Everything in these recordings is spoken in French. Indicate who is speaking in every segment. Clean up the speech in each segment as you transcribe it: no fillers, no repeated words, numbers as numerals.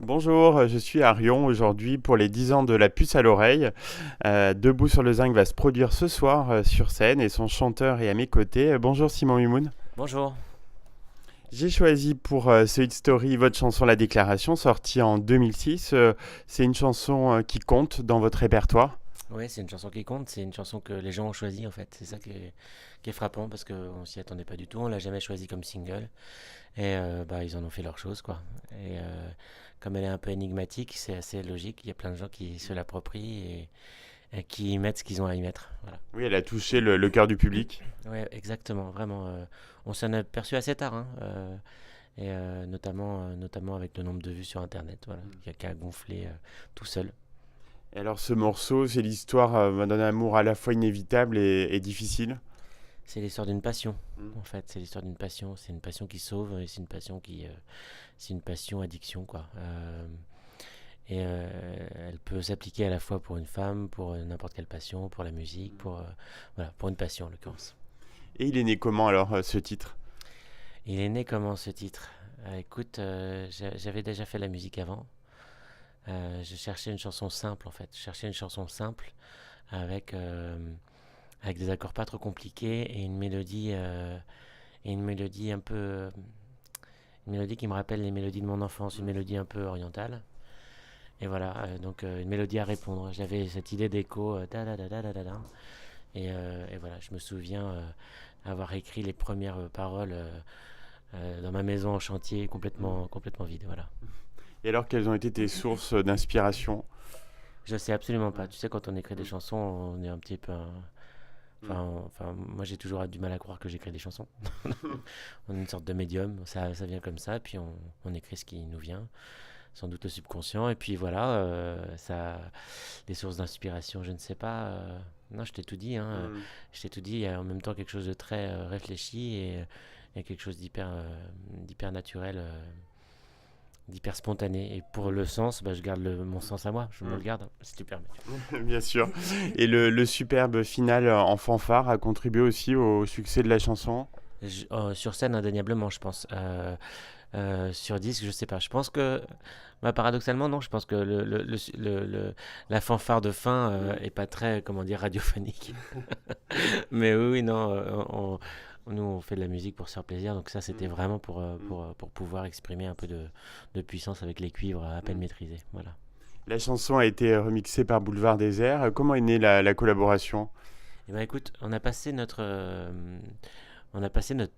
Speaker 1: Bonjour, je suis à Rion aujourd'hui pour les 10 ans de La Puce à l'oreille. Debout sur le zinc va se produire ce soir sur scène et son chanteur est à mes côtés. Bonjour Simon Humoun.
Speaker 2: Bonjour.
Speaker 1: J'ai choisi pour ce Hit Story votre chanson La Déclaration sortie en 2006. C'est une chanson qui compte dans votre répertoire.
Speaker 2: Oui, c'est une chanson qui compte, c'est une chanson que les gens ont choisie en fait. C'est ça qui est frappant parce qu'on s'y attendait pas du tout, on l'a jamais choisie comme single. Et bah, ils en ont fait leur chose quoi. Et comme elle est un peu énigmatique, c'est assez logique. Il y a plein de gens qui se l'approprient et qui y mettent ce qu'ils ont à y mettre. Voilà.
Speaker 1: Oui, elle a touché le cœur du public.
Speaker 2: Ouais, exactement, vraiment. On s'en a perçu assez tard, hein, et notamment avec le nombre de vues sur Internet, voilà, qui a gonflé tout seul.
Speaker 1: Et alors ce morceau, c'est l'histoire d'un amour à la fois inévitable et difficile.
Speaker 2: C'est l'histoire d'une passion,
Speaker 1: Mm.
Speaker 2: en fait. C'est l'histoire d'une passion. C'est une passion qui sauve et c'est une passion addiction, quoi. Elle peut s'appliquer à la fois pour une femme, pour n'importe quelle passion, pour la musique, voilà, pour une passion en l'occurrence.
Speaker 1: Et il est né comment alors ce titre?
Speaker 2: Il est né comment ce titre? Écoute, j'avais déjà fait la musique avant. Je cherchais une chanson simple en fait. Je cherchais une chanson simple avec, avec des accords pas trop compliqués et une mélodie un peu une mélodie qui me rappelle les mélodies de mon enfance, une mélodie un peu orientale. Et voilà, donc une mélodie à répondre. J'avais cette idée d'écho, da da da da da da da. Et voilà, je me souviens avoir écrit les premières paroles dans ma maison en chantier, complètement vide. Voilà.
Speaker 1: Et alors quelles ont été tes sources d'inspiration?
Speaker 2: Je sais absolument pas. Tu sais, quand on écrit des chansons, on est un petit peu. Moi j'ai toujours du mal à croire que j'écris des chansons. On est une sorte de médium, ça vient comme ça, puis on écrit ce qui nous vient, sans doute le subconscient, et puis voilà, des sources d'inspiration, je ne sais pas. Non, je t'ai tout dit, hein. Je t'ai tout dit, il y a en même temps quelque chose de très réfléchi et quelque chose d'hyper naturel, d'hyper spontané. Et pour le sens, bah, je garde mon sens à moi, je me le garde, si tu permets.
Speaker 1: Bien sûr. Et le superbe final en fanfare a contribué aussi au succès de la chanson.
Speaker 2: Sur scène, indéniablement, je pense. Sur disque, je sais pas. Je pense que, bah, paradoxalement, non. Je pense que la fanfare de fin est pas très, comment dire, radiophonique. Mais oui, oui, non. Nous, on fait de la musique pour se faire plaisir. Donc ça, c'était vraiment pour pouvoir exprimer un peu de puissance avec les cuivres à peine maîtrisés. Voilà.
Speaker 1: La chanson a été remixée par Boulevard Désert. Comment est née la collaboration?
Speaker 2: Et ben écoute, on a passé notre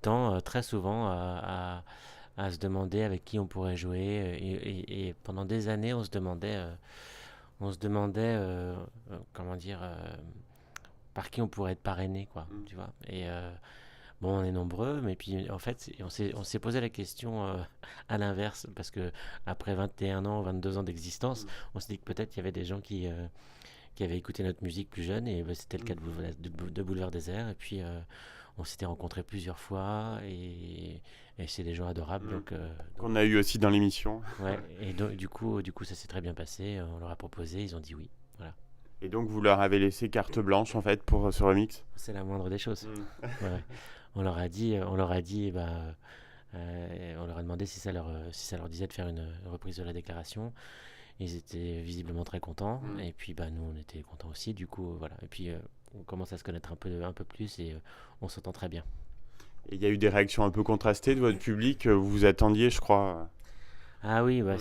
Speaker 2: temps très souvent à se demander avec qui on pourrait jouer. Et pendant des années, comment dire, par qui on pourrait être parrainé, quoi, tu vois. Bon, on est nombreux, mais puis en fait, on s'est posé la question à l'inverse, parce que après 21 ans, 22 ans d'existence, on s'est dit que peut-être il y avait des gens qui avaient écouté notre musique plus jeune, et bah, c'était le cas de Boulevard Désert. Et puis, on s'était rencontrés plusieurs fois, et c'est des gens adorables.
Speaker 1: Qu'on a eu aussi dans l'émission.
Speaker 2: Ouais, et donc, du coup, ça s'est très bien passé. On leur a proposé, ils ont dit oui. Voilà,
Speaker 1: Et donc vous leur avez laissé carte blanche en fait pour ce remix.
Speaker 2: c'est la moindre des choses. Ouais, ouais. On leur a dit, bah, on leur a demandé si ça leur disait de faire une reprise de la déclaration. Ils étaient visiblement très contents, et puis bah, nous on était contents aussi, du coup voilà. Et puis on commence à se connaître un peu plus, et on s'entend très bien.
Speaker 1: Et il y a eu des réactions un peu contrastées de votre public. Vous vous attendiez, je crois.
Speaker 2: Ah oui, bah,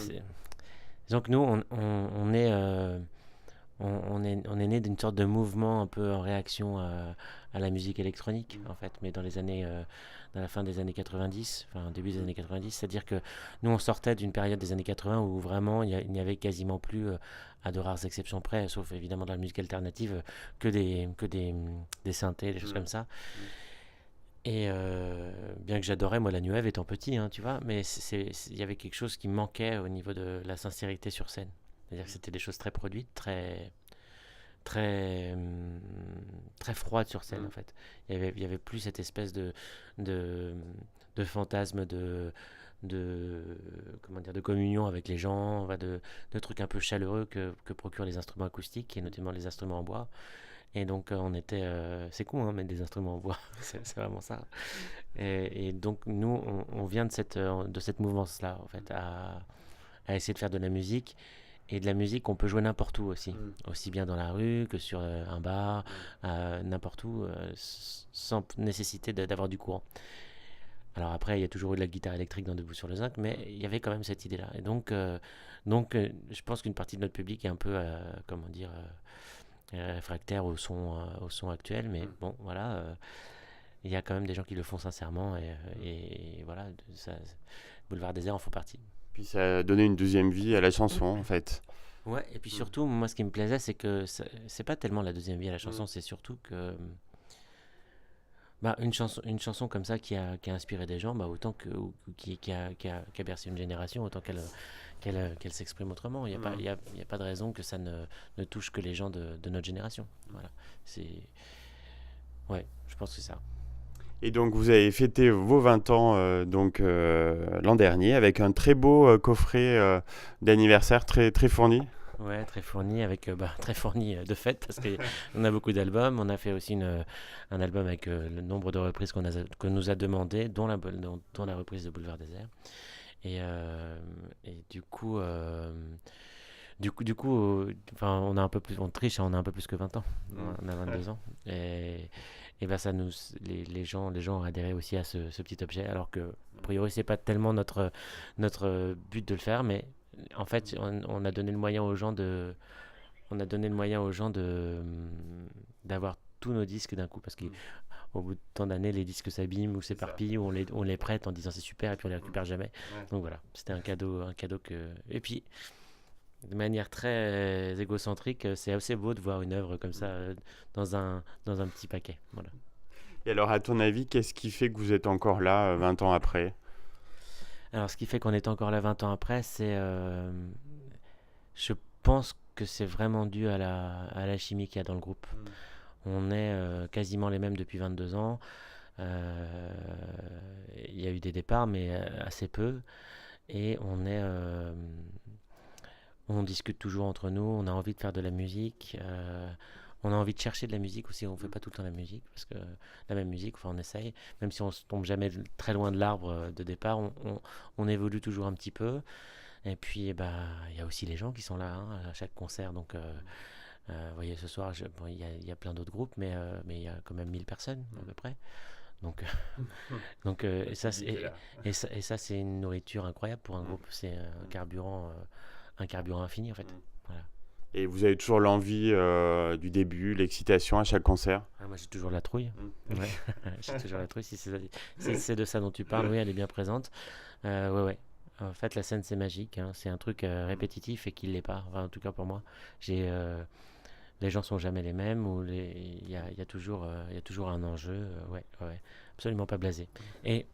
Speaker 2: disons que nous on est né d'une sorte de mouvement un peu en réaction à la musique électronique en fait, mais dans la fin des années 90, enfin début des années 90, c'est-à-dire que nous on sortait d'une période des années 80 où vraiment il n'y avait quasiment plus, à de rares exceptions près, sauf évidemment dans la musique alternative, que des synthés, des choses comme ça. Et bien que j'adorais moi la New Wave étant petit, hein, tu vois, mais il y avait quelque chose qui manquait au niveau de la sincérité sur scène. C'est-à-dire que c'était des choses très produites, très, très froide sur scène en fait. Il y avait plus cette espèce de, de fantasme de, comment dire, de communion avec les gens, de trucs un peu chaleureux que procurent les instruments acoustiques et notamment les instruments en bois. Et donc c'est con hein, mettre des instruments en bois, c'est vraiment ça. Et donc nous on vient de cette mouvance là en fait, à essayer de faire de la musique. Et de la musique, on peut jouer n'importe où aussi. Aussi bien dans la rue que sur un bar, n'importe où, sans nécessité d'avoir du courant. Alors après, il y a toujours eu de la guitare électrique dans Debout sur le Zinc, mais il y avait quand même cette idée-là. Et donc, je pense qu'une partie de notre public est un peu, comment dire, réfractaire au son actuel, mais bon, voilà, il y a quand même des gens qui le font sincèrement, et voilà, Boulevard Désert en font partie.
Speaker 1: Puis ça a donné une deuxième vie à la chanson, en fait.
Speaker 2: Ouais, et puis surtout, moi, ce qui me plaisait, c'est que c'est pas tellement la deuxième vie à la chanson, c'est surtout que bah, une chanson comme ça qui a inspiré des gens, bah, autant que, ou qui a bercé une génération, autant qu'elle s'exprime autrement. Il y a pas de raison que ça ne touche que les gens de notre génération. Voilà. C'est, ouais, je pense que c'est ça.
Speaker 1: Et donc vous avez fêté vos 20 ans l'an dernier avec un très beau coffret d'anniversaire très, très fourni.
Speaker 2: Ouais, très fourni très fourni de fait parce qu'on a beaucoup d'albums. On a fait aussi un album avec le nombre de reprises qu'on nous a demandé, dont la reprise de Boulevard Désert. Et enfin, on a un peu plus, on triche, hein, on a un peu plus que 20 ans. On a 22 ans. Et ben les gens ont adhéré aussi à ce petit objet, alors que a priori c'est pas tellement notre but de le faire, mais en fait on a donné le moyen aux gens d'avoir tous nos disques d'un coup, parce qu'au bout de tant d'années les disques s'abîment ou s'éparpillent, ou on les prête en disant c'est super et puis on les récupère jamais. Donc voilà, c'était un cadeau que, et puis de manière très égocentrique, c'est assez beau de voir une œuvre comme ça, dans un petit paquet. Voilà.
Speaker 1: Et alors à ton avis, qu'est-ce qui fait que vous êtes encore là 20 ans après?
Speaker 2: Alors, ce qui fait qu'on est encore là 20 ans après, je pense que c'est vraiment dû à la chimie qu'il y a dans le groupe. On est quasiment les mêmes depuis 22 ans. Euh, Il y a eu des départs, mais assez peu. Et on discute toujours entre nous. On a envie de faire de la musique. On a envie de chercher de la musique aussi. On ne fait pas tout le temps la musique, parce que la même musique, enfin, on essaye. Même si on ne tombe jamais très loin de l'arbre de départ, on évolue toujours un petit peu. Et puis, bah, il y a aussi les gens qui sont là, hein, à chaque concert. Donc, vous voyez, ce soir, bon, il y a plein d'autres groupes, mais il y a quand même 1000 personnes à peu près. Donc, et ça, c'est une nourriture incroyable pour un groupe. C'est un carburant infini, en fait. Voilà.
Speaker 1: Et vous avez toujours l'envie du début, l'excitation à chaque concert?
Speaker 2: Ah, moi, j'ai toujours la trouille. Ouais. J'ai toujours la trouille. Si c'est de ça dont tu parles, oui, elle est bien présente. Ouais, ouais. En fait, la scène, c'est magique, hein. C'est un truc répétitif et qui l'est pas. Enfin, en tout cas, pour moi, les gens sont jamais les mêmes, ou il y a toujours un enjeu. Ouais, ouais. Absolument pas blasé. Et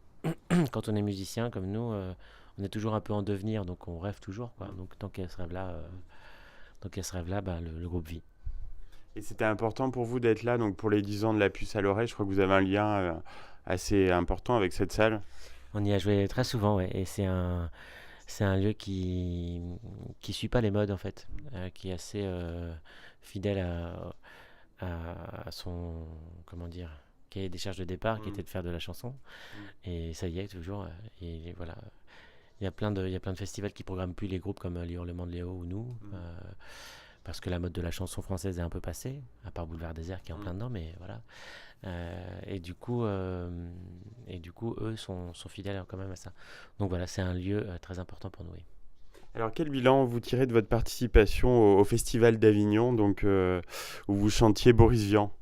Speaker 2: quand on est musicien comme nous, on est toujours un peu en devenir, donc on rêve toujours, quoi. Donc tant qu'il y a ce rêve-là, bah, le groupe vit.
Speaker 1: Et c'était important pour vous d'être là, donc pour les 10 ans de la puce à l'oreille, je crois que vous avez un lien assez important avec cette salle.
Speaker 2: On y a joué très souvent, ouais, et c'est un lieu qui suit pas les modes, en fait, qui est assez fidèle à son, comment dire, qui a des charges de départ, qui était de faire de la chanson, et ça y est toujours. Et voilà, il y a plein de festivals qui programment plus les groupes comme Les Hurlements de Léo ou nous, parce que la mode de la chanson française est un peu passée, à part Boulevard Désert qui est en plein dedans, mais voilà. Et du coup, eux sont fidèles quand même à ça. Donc voilà, c'est un lieu très important pour nous. Oui.
Speaker 1: Alors quel bilan vous tirez de votre participation au Festival d'Avignon, donc où vous chantiez Boris Vian?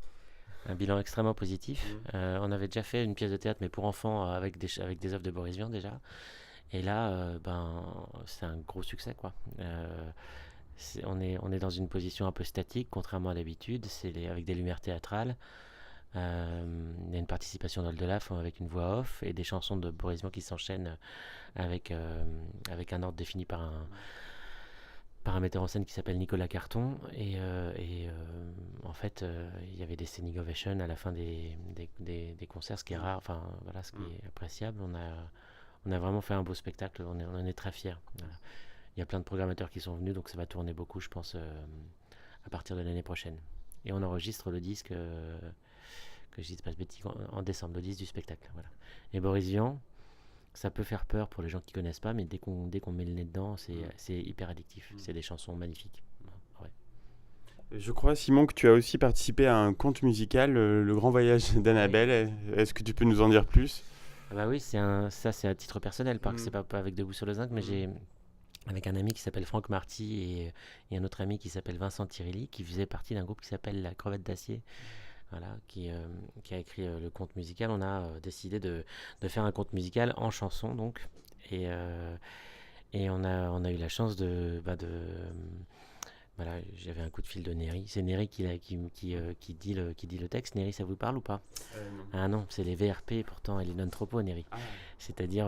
Speaker 2: Un bilan extrêmement positif. On avait déjà fait une pièce de théâtre, mais pour enfants, avec des œuvres de Boris Vian déjà. Et là, c'est un gros succès, quoi. On est dans une position un peu statique, contrairement à d'habitude. Avec des lumières théâtrales. Il y a une participation d'Oldelaf avec une voix off et des chansons de Boris Vian qui s'enchaînent avec un ordre défini par un metteur en scène qui s'appelle Nicolas Carton. Et en fait, il y avait des standing ovations à la fin des concerts, ce qui est rare, enfin voilà, ce qui est appréciable. On a vraiment fait un beau spectacle, on en est très fiers. Voilà. Il y a plein de programmateurs qui sont venus, donc ça va tourner beaucoup, je pense, à partir de l'année prochaine. Et on enregistre le disque, que je dise pas de bêtises, en décembre, le disque du spectacle. Voilà. Et Boris Vian, Ça peut faire peur pour les gens qui connaissent pas, mais dès qu'on met le nez dedans, c'est hyper addictif.
Speaker 1: Mm.
Speaker 2: C'est des chansons magnifiques. Ouais.
Speaker 1: Je crois, Simon, que tu as aussi participé à un conte musical, Le Grand Voyage d'Annabelle. Est-ce que tu peux nous en dire plus?
Speaker 2: Ah bah oui, ça c'est à titre personnel, parce que c'est pas avec Debout sur le zinc, mais j'ai avec un ami qui s'appelle Franck Marty et un autre ami qui s'appelle Vincent Tirilli, qui faisait partie d'un groupe qui s'appelle La Crevette d'Acier, voilà, qui a écrit le conte musical. On a décidé de faire un conte musical en chanson, donc, et, euh, et on a eu la chance voilà, j'avais un coup de fil de Néry. C'est Néry qui dit le texte. Néry, ça vous parle ou pas?
Speaker 1: Non.
Speaker 2: Ah non, c'est les VRP, pourtant, et les non-tropos, Néry.
Speaker 1: Ah.
Speaker 2: C'est-à-dire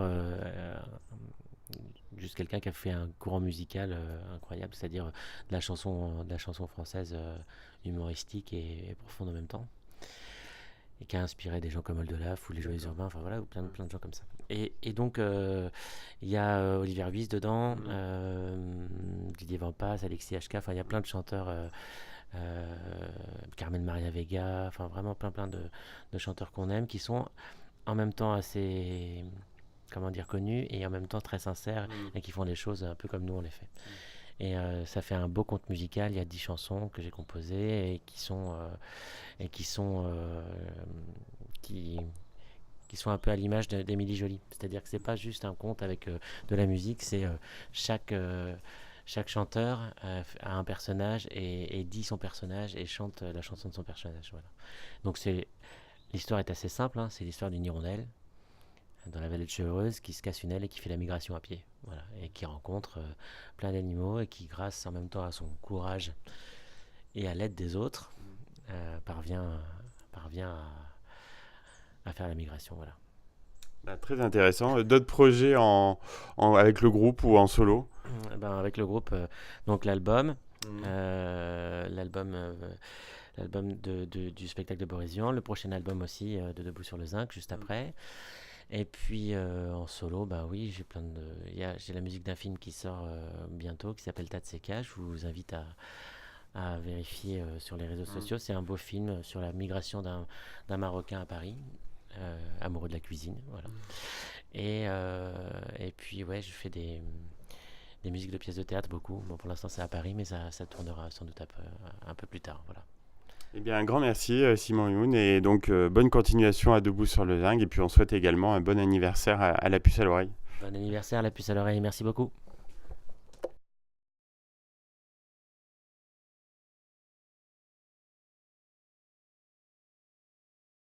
Speaker 2: juste quelqu'un qui a fait un courant musical incroyable, c'est-à-dire de la chanson française humoristique et profonde en même temps, et qui a inspiré des gens comme Oldelaf ou les Joyeux Urbains, enfin voilà, ou plein de gens comme ça. Et donc, il y a Olivier Ruiz dedans, Didier Vampas, Alexis HK, enfin il y a plein de chanteurs, Carmen Maria Vega, enfin vraiment plein de chanteurs qu'on aime, qui sont en même temps assez, comment dire, connus, et en même temps très sincères, et qui font des choses un peu comme nous on les fait. Et ça fait un beau conte musical. Il y a 10 chansons que j'ai composées et qui sont un peu à l'image d'Émilie Joly. C'est-à-dire que c'est pas juste un conte avec de la musique, c'est chaque chanteur a un personnage et dit son personnage et chante la chanson de son personnage. Voilà. Donc l'histoire est assez simple, hein. C'est l'histoire d'une hirondelle dans la vallée de Chevreuse qui se casse une aile et qui fait la migration à pied. Voilà. Et qui rencontre plein d'animaux et qui, grâce en même temps à son courage et à l'aide des autres, parvient à faire la migration. Voilà.
Speaker 1: Bah, très intéressant. D'autres projets avec le groupe ou en solo?
Speaker 2: Avec le groupe, donc l'album du spectacle de Boris Vian, le prochain album aussi de Debout sur le zinc juste après. Et puis en solo, bah oui, j'ai la musique d'un film qui sort bientôt, qui s'appelle Tas de sécage. Je vous invite à vérifier sur les réseaux sociaux. C'est un beau film sur la migration d'un Marocain à Paris, amoureux de la cuisine, voilà. Et puis ouais, je fais des musiques de pièces de théâtre beaucoup. Bon, pour l'instant c'est à Paris, mais ça tournera sans doute un peu plus tard, voilà.
Speaker 1: Eh bien, un grand merci, Simon Youn, et donc bonne continuation à Debout sur le zinc, et puis on souhaite également un bon anniversaire à la puce à l'oreille.
Speaker 2: Bon anniversaire, la puce à l'oreille, merci beaucoup.